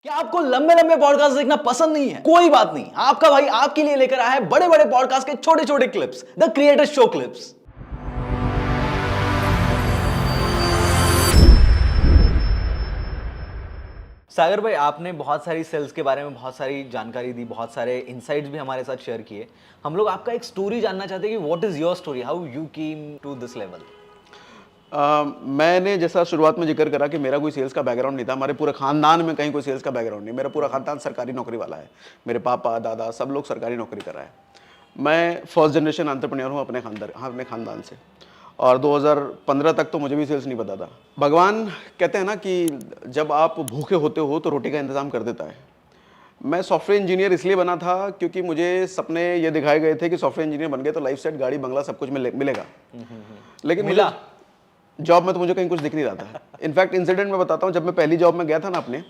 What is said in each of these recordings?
क्या आपको लंबे लंबे पॉडकास्ट देखना पसंद नहीं है? कोई बात नहीं, आपका भाई आपके लिए लेकर आया है बड़े बड़े पॉडकास्ट के छोटे छोटे clips, the creator show clips. Sagar भाई, आपने बहुत सारी सेल्स के बारे में बहुत सारी जानकारी दी, बहुत सारे इनसाइट्स भी हमारे साथ शेयर किए। हम लोग आपका एक स्टोरी जानना चाहते हैं कि what is your story, how you came to this level. मैंने जैसा शुरुआत में जिक्र करा कि मेरा कोई सेल्स का बैकग्राउंड नहीं था। हमारे पूरे खानदान में कहीं कोई सेल्स का बैकग्राउंड नहीं। मेरा पूरा खानदान सरकारी नौकरी वाला है। मेरे पापा दादा सब लोग सरकारी नौकरी कर रहा है। मैं फर्स्ट जनरेशन एंटरप्रेन्योर हूँ अपने खानदान से। और 2015 तक तो मुझे भी सेल्स नहीं पता था। भगवान कहते हैं ना कि जब आप भूखे होते हो तो रोटी का इंतज़ाम कर देता है। मैं सॉफ्टवेयर इंजीनियर इसलिए बना था क्योंकि मुझे सपने ये दिखाए गए थे कि सॉफ्टवेयर इंजीनियर बन गए तो लाइफ सेट, गाड़ी बंगला सब कुछ मिलेगा। लेकिन मिला? जॉब में तो मुझे कहीं कुछ दिख नहीं रहा था। इनफैक्ट इंसिडेंट में बताता हूँ, जब मैं पहली जॉब में गया था ना अपने,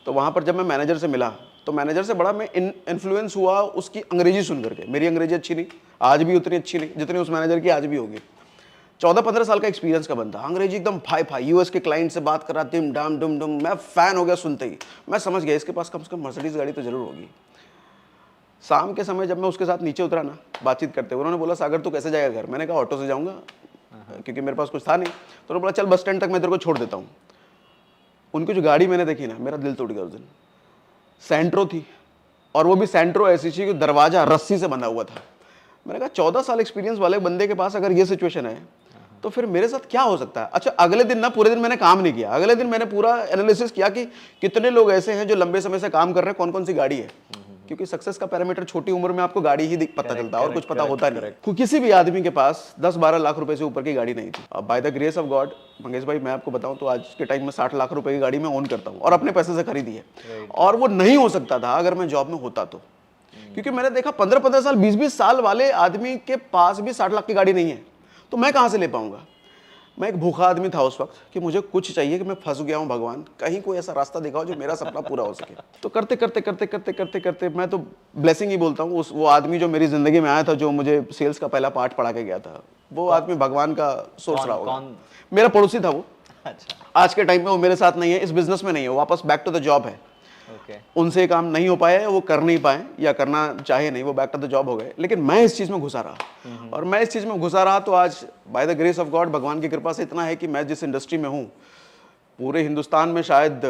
तो वहाँ पर जब मैं मैनेजर से मिला तो मैनेजर से बड़ा मैं इन्फ्लुएंस हुआ उसकी अंग्रेजी सुन करके। मेरी अंग्रेजी अच्छी नहीं, आज भी उतनी अच्छी नहीं जितनी उस मैनेजर की आज भी होगी। 14-15 साल का एक्सपीरियंस का बंदा, अंग्रेजी एकदम फाई फाई, यूएस के क्लाइंट से बात कर रहा, तिम डाम डुम डुम। मैं फैन हो गया सुनते ही। मैं समझ गया इसके पास कम से कम मर्सिडीज गाड़ी तो जरूर होगी। शाम के समय जब मैं उसके साथ नीचे उतरा ना, बातचीत करते हुए, उन्होंने बोला सागर तू कैसे जाएगा घर? मैंने कहा ऑटो से जाऊंगा, क्योंकि मेरे पास कुछ था नहीं। तो उन्होंने बोला चल बस स्टैंड तक मैं तेरे को छोड़ देता हूँ। उनकी जो गाड़ी मैंने देखी ना, मेरा दिल टूट गया उस दिन। सेंट्रो थी, और वो भी सेंट्रो ऐसी थी कि दरवाजा रस्सी से बंधा हुआ था। मैंने कहा 14 साल एक्सपीरियंस वाले बंदे के पास अगर ये सिचुएशन है तो फिर मेरे साथ क्या हो सकता है। अच्छा, अगले दिन ना पूरे दिन मैंने काम नहीं किया। अगले दिन मैंने पूरा एनालिसिस किया कि कितने लोग ऐसे हैं जो लंबे समय से काम कर रहे हैं, कौन कौन सी गाड़ी है। क्योंकि सक्सेस का पैरामीटर छोटी उम्र में आपको गाड़ी ही पता चलता है और कुछ पता होता नहीं। किसी भी आदमी के पास 10-12 लाख रुपए से ऊपर की गाड़ी नहीं थी। अब by the grace of God Mangesh भाई, मैं आपको बताऊं तो आज के टाइम में 60 लाख रुपए की गाड़ी मैं ओन करता हूं और अपने पैसे से खरीदी है। और वो नहीं हो सकता था अगर मैं जॉब में होता तो। क्योंकि मैंने देखा 15-15 साल 20-20 साल वाले आदमी के पास भी 60 लाख की गाड़ी नहीं है, तो मैं कहां से ले पाऊंगा। मैं एक भूखा आदमी था उस वक्त कि मुझे कुछ चाहिए, कि मैं फंस गया हूं, भगवान कहीं कोई ऐसा रास्ता दिखाओ जो मेरा सपना पूरा हो सके। तो करते करते करते करते करते करते मैं तो ब्लेसिंग ही बोलता हूँ। वो आदमी जो मेरी जिंदगी में आया था, जो मुझे सेल्स का पहला पार्ट पढ़ा के गया था, वो आदमी भगवान का सोर्स रहा होगा। मेरा पड़ोसी था वो। अच्छा। आज के टाइम में वो मेरे साथ नहीं है, इस बिजनेस में नहीं है, वापस बैक टू द जॉब है। उनसे काम नहीं हो पाया, वो कर नहीं पाए या करना चाहे नहीं, वो बैक टू द जॉब हो गए। लेकिन मैं इस चीज में घुसा रहा, और मैं इस चीज में घुसा रहा तो आज by the grace of God, भगवान की कृपा से इतना है कि मैं जिस इंडस्ट्री में हूँ, पूरे हिंदुस्तान में शायद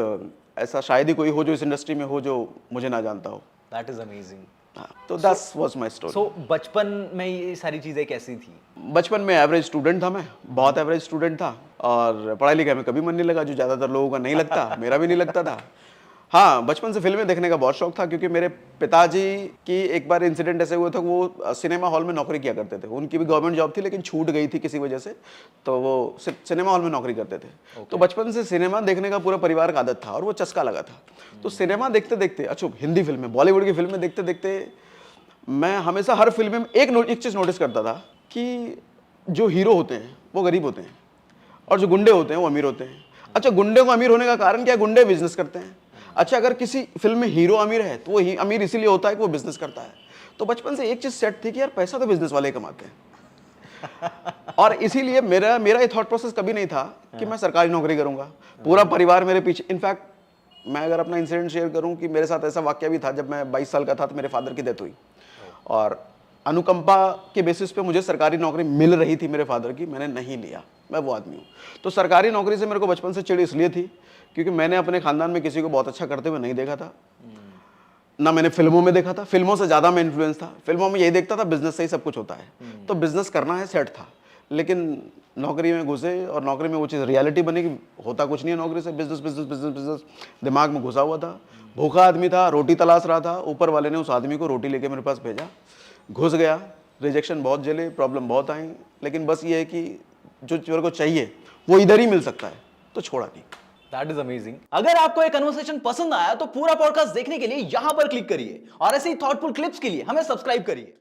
ऐसा शायद ही कोई हो जो इस इंडस्ट्री में हो जो मुझे ना जानता हो। That is amazing. तो दैट्स वाज माय स्टोरी। सो बचपन में ये सारी चीजें कैसी थी? बचपन में एवरेज स्टूडेंट था मैं, बहुत एवरेज स्टूडेंट था, और पढ़ाई लिखाई में कभी मन नहीं लगा, जो ज्यादातर लोगों का नहीं लगता, मेरा भी नहीं लगता था। हाँ, बचपन से फिल्में देखने का बहुत शौक था, क्योंकि मेरे पिताजी की एक बार इंसिडेंट ऐसे हुआ था, वो सिनेमा हॉल में नौकरी किया करते थे। उनकी भी गवर्नमेंट जॉब थी लेकिन छूट गई थी किसी वजह से, तो वो सिनेमा हॉल में नौकरी करते थे। तो बचपन से सिनेमा देखने का पूरा परिवार का आदत था और वो चस्का लगा था। तो सिनेमा देखते देखते, अच्छा हिंदी फिल्में, बॉलीवुड की फिल्में देखते देखते मैं हमेशा हर फिल्म में एक चीज़ नोटिस करता था कि जो हीरो होते हैं वो गरीब होते हैं और जो गुंडे होते हैं वो अमीर होते हैं। अच्छा, गुंडे को अमीर होने का कारण क्या है? गुंडे बिजनेस करते हैं। अच्छा, अगर किसी फिल्म में हीरो अमीर है तो वो अमीर इसीलिए होता है कि वो बिजनेस करता है। तो बचपन से एक चीज सेट थी कि यार पैसा तो बिजनेस वाले कमाते हैं। और इसीलिए मेरा ये थॉट प्रोसेस कभी नहीं था कि मैं सरकारी नौकरी करूंगा। पूरा परिवार मेरे पीछे। इनफैक्ट मैं अगर अपना इंसिडेंट शेयर करूं कि मेरे साथ ऐसा वाक्य भी था, जब मैं 22 साल का था तो मेरे फादर की डेथ हुई, और अनुकंपा के बेसिस पे मुझे सरकारी नौकरी मिल रही थी मेरे फादर की, मैंने नहीं लिया। मैं वो आदमी हूँ। तो सरकारी नौकरी से मेरे को बचपन से चिढ़ इसलिए थी क्योंकि मैंने अपने खानदान में किसी को बहुत अच्छा करते हुए नहीं देखा था, ना मैंने फिल्मों में देखा था। फिल्मों से ज्यादा मैं इन्फ्लुएंस था। फिल्मों में यही देखता था बिजनेस से ही सब कुछ होता है, तो बिजनेस करना है, सेट था। लेकिन नौकरी में घुसे और नौकरी में वो चीज़ रियलिटी बनी कि होता कुछ नहीं है नौकरी से, बिजनेस बिजनेस बिजनेस बिजनेस दिमाग में घुसा हुआ था। भूखा आदमी था, रोटी तलाश रहा था। ऊपर वाले ने उस आदमी को रोटी लेके मेरे पास भेजा, घुस गया। रिजेक्शन बहुत झेले, प्रॉब्लम बहुत आई, लेकिन बस ये है कि जो मेरे को चाहिए वो इधर ही मिल सकता है, तो छोड़ा नहीं। That is amazing. अगर आपको ये कन्वर्सेशन पसंद आया तो पूरा पॉडकास्ट देखने के लिए यहां पर क्लिक करिए, और ऐसे ही थॉटफुल क्लिप्स के लिए हमें सब्सक्राइब करिए।